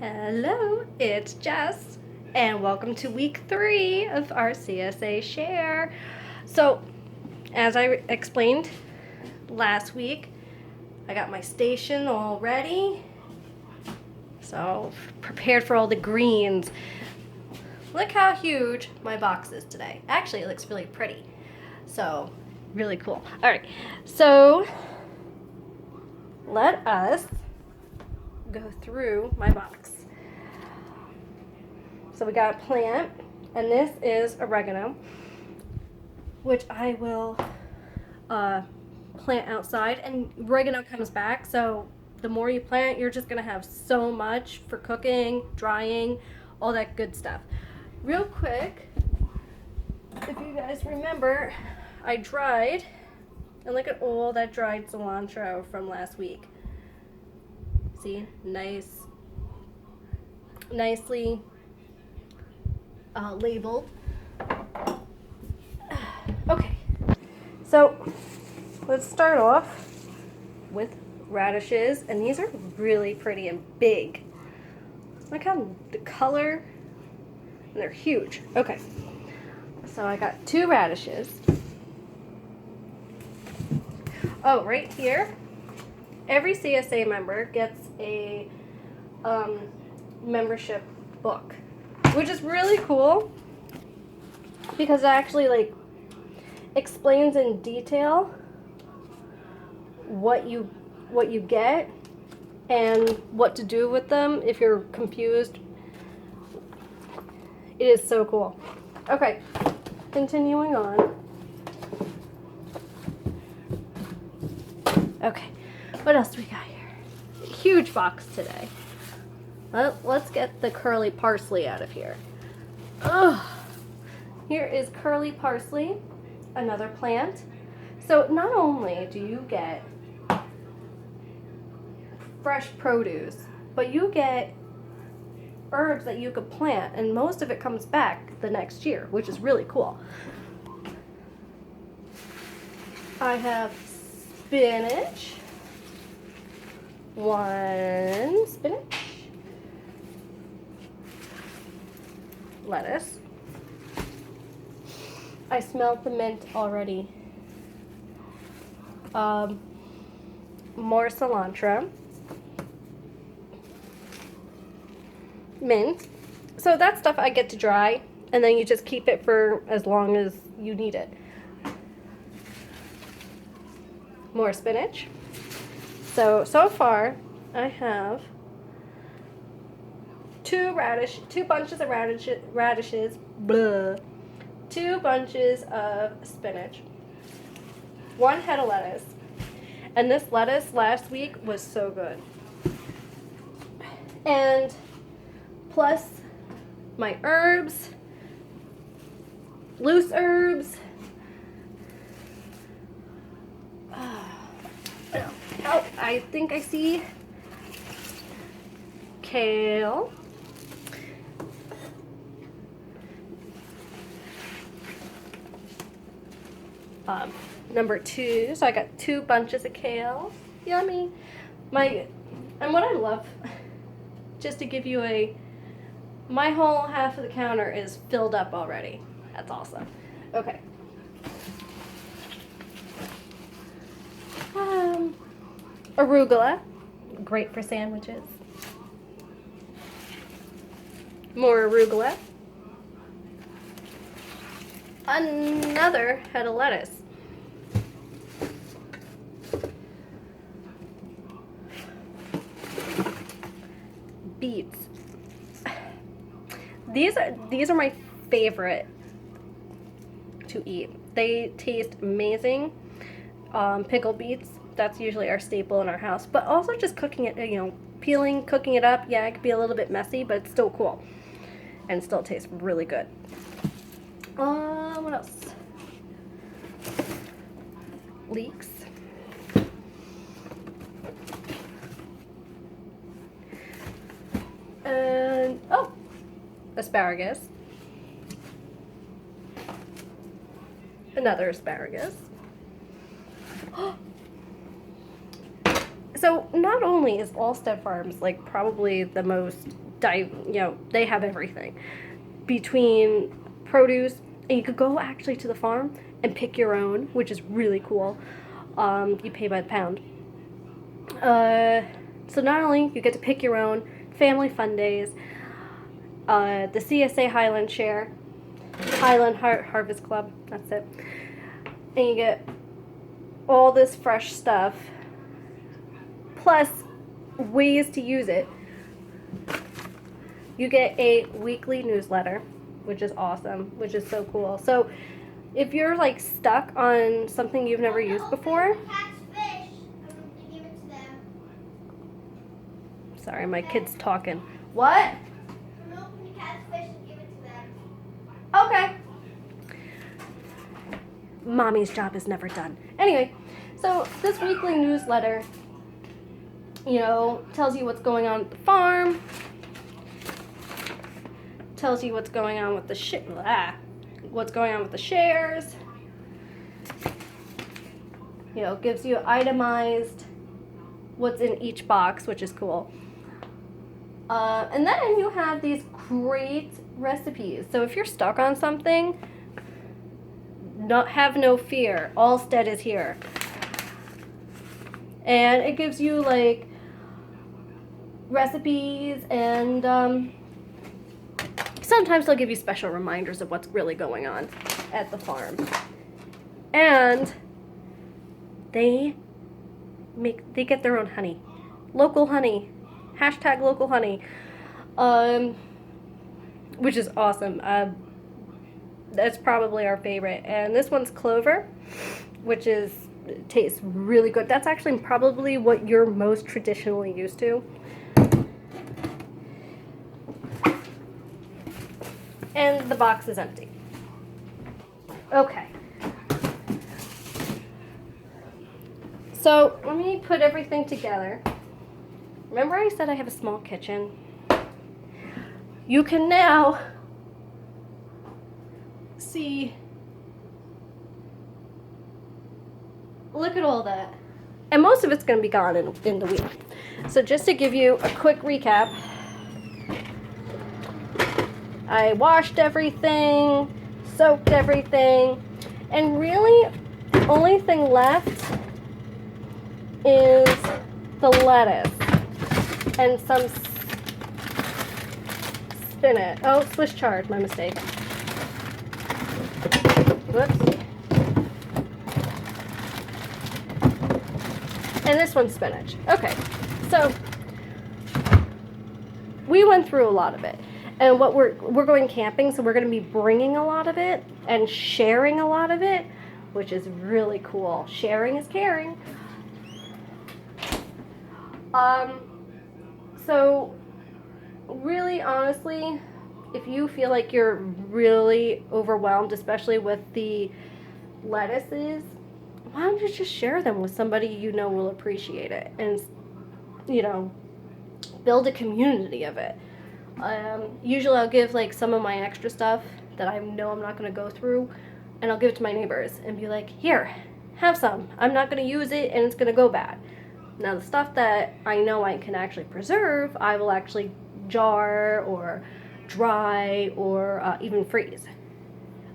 Hello, it's Jess, and welcome to week 3 of our CSA share. So, as I explained last week, I got my station all ready. So, prepared for all the greens. Look how huge my box is today. Actually, it looks really pretty. So, really cool. All right, so let us go through my box. So we got a plant, and this is oregano, which I will plant outside, and oregano comes back, so the more you plant, you're just gonna have so much for cooking, drying, all that good stuff. Real quick, if you guys remember, I dried, and look at all that dried cilantro from last week. See, nicely labeled. Okay, so let's start off with radishes, and these are really pretty and big. Look how the color, and they're huge. Okay, so I got 2 radishes. Oh, right here, every CSA member gets a membership book, which is really cool because it actually explains in detail what you get and what to do with them if you're confused. It is so cool. Okay, continuing on. Okay, what else do we got here? Huge box today. Let's get the curly parsley out of here. Ugh. Here is curly parsley, another plant. So not only do you get fresh produce, but you get herbs that you could plant, and most of it comes back the next year, which is really cool. I have spinach, 1 spinach, lettuce. I smelled the mint already. More cilantro, mint. So that stuff I get to dry, and then you just keep it for as long as you need it. More spinach. So far I have 2 bunches of radishes, blah, 2 bunches of spinach, 1 head of lettuce, and this lettuce last week was so good. And plus my herbs, loose herbs. Oh, I think I see kale. Number 2, so I got 2 bunches of kale. Yummy. And what I love, just to give you my whole half of the counter is filled up already. That's awesome. Okay. Arugula, great for sandwiches. More arugula. Another head of lettuce. Beets. These are my favorite to eat. They taste amazing. Pickled beets, that's usually our staple in our house. But also just cooking it, peeling, cooking it up. Yeah, it could be a little bit messy, but it's still cool. And still tastes really good. What else? Leeks. And, asparagus. Another asparagus. So not only is Allstead Farms like probably the most they have everything between produce, and you could go actually to the farm and pick your own, which is really cool. You pay by the pound. So not only you get to pick your own family fun days, the CSA Highland Share, Highland Harvest Club, that's it, and you get all this fresh stuff, plus ways to use it. You get a weekly newsletter, which is awesome, which is so cool. So if you're like stuck on something you've never used before, sorry, my kid's talking. What? Okay. Mommy's job is never done. Anyway, so this weekly newsletter, tells you what's going on at the farm, tells you what's going on with the shares, gives you itemized what's in each box, which is cool. And then you have these great recipes. So if you're stuck on something, have no fear. Allstead is here. And it gives you like recipes, and sometimes they'll give you special reminders of what's really going on at the farm. And they get their own honey. Local honey. Hashtag local honey. Which is awesome. That's probably our favorite. And this one's clover, which tastes really good. That's actually probably what you're most traditionally used to. And the box is empty. Okay. So let me put everything together. Remember I said I have a small kitchen? You can now see, look at all that. And most of it's going to be gone in the week. So just to give you a quick recap, I washed everything, soaked everything, and really the only thing left is the lettuce and some spinach. Oh, Swiss chard, my mistake. Whoops. And this one's spinach. Okay, so we went through a lot of it. And what we're going camping, so we're going to be bringing a lot of it and sharing a lot of it, which is really cool. Sharing is caring. So really honestly, if you feel like you're really overwhelmed, especially with the lettuces, why don't you just share them with somebody you know will appreciate it, and build a community of it. Usually I'll give like some of my extra stuff that I know I'm not going to go through, and I'll give it to my neighbors and be like, here, have some. I'm not going to use it and it's going to go bad. Now the stuff that I know I can actually preserve, I will actually jar or dry or even freeze.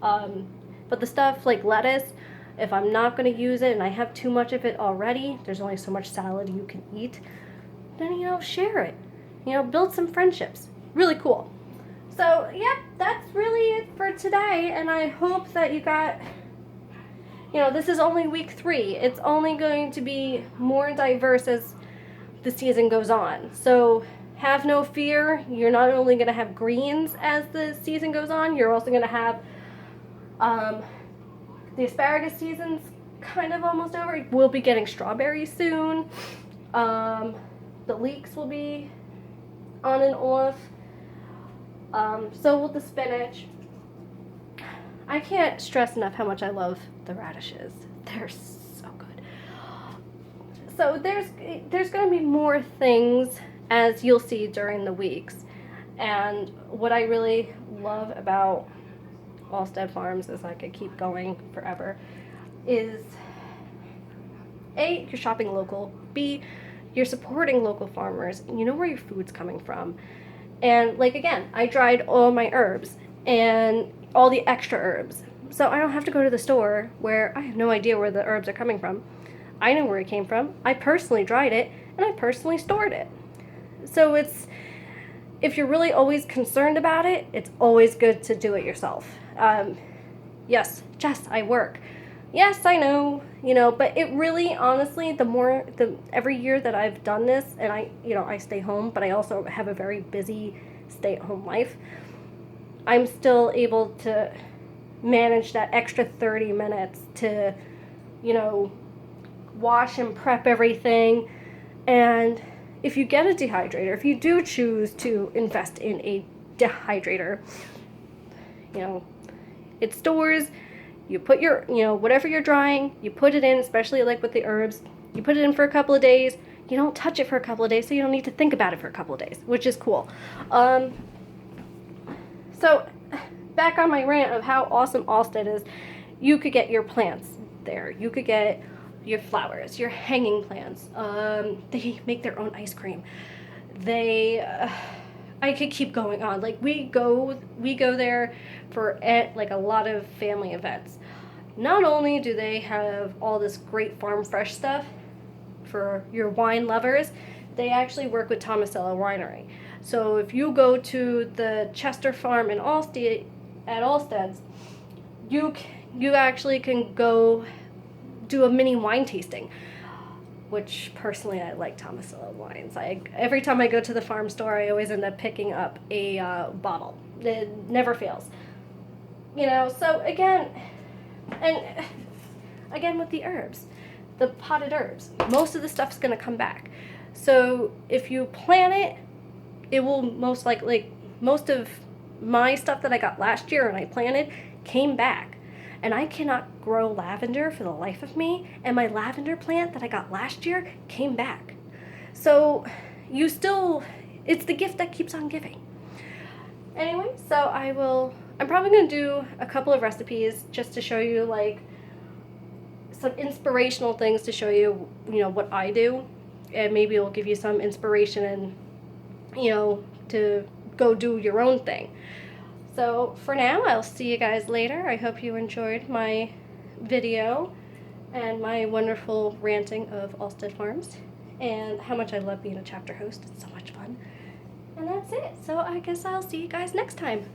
But the stuff like lettuce, if I'm not going to use it and I have too much of it already, there's only so much salad you can eat, then share it. Build some friendships. Really cool. So, yep, that's really it for today, and I hope that you got, this is only week 3. It's only going to be more diverse as the season goes on. So, have no fear. You're not only going to have greens as the season goes on, you're also going to have the asparagus season's kind of almost over. We'll be getting strawberries soon. The leeks will be on and off. So will the spinach. I can't stress enough how much I love the radishes. They're so good. So there's going to be more things, as you'll see during the weeks. And what I really love about Allstead Farms, is I could keep going forever, is A, you're shopping local. B, you're supporting local farmers. You know where your food's coming from. And like, again, I dried all my herbs and all the extra herbs. So I don't have to go to the store where I have no idea where the herbs are coming from. I know where it came from. I personally dried it and I personally stored it. So if you're really always concerned about it, it's always good to do it yourself. Yes, Jess, I work. Yes, I know, but it really, honestly, every year that I've done this, and I stay home, but I also have a very busy stay-at-home life, I'm still able to manage that extra 30 minutes to, wash and prep everything. And if you get a dehydrator, if you do choose to invest in a dehydrator, it stores, you put your, whatever you're drying, you put it in, especially like with the herbs, you put it in for a couple of days, you don't touch it for a couple of days, so you don't need to think about it for a couple of days, which is cool. So back on my rant of how awesome Allstead is, you could get your plants there. You could get your flowers, your hanging plants. They make their own ice cream. I could keep going on. Like we go there for like a lot of family events. Not only do they have all this great farm fresh stuff for your wine lovers, they actually work with Tomasello Winery. So if you go to the Chester Farm in Allstead at Allstead's, you actually can go do a mini wine tasting, which personally I like Tomasello wines. Every time I go to the farm store, I always end up picking up a bottle. It never fails. So again with the herbs, the potted herbs, most of the stuff's going to come back. So if you plant it, it will most likely, most of my stuff that I got last year and I planted came back. And I cannot grow lavender for the life of me, and my lavender plant that I got last year came back. So it's the gift that keeps on giving. Anyway, so I'm probably going to do a couple of recipes just to show you like some inspirational things to show you, what I do, and maybe it'll give you some inspiration and, to go do your own thing. So for now, I'll see you guys later. I hope you enjoyed my video and my wonderful ranting of Allstead Farms and how much I love being a chapter host. It's so much fun. And that's it. So I guess I'll see you guys next time.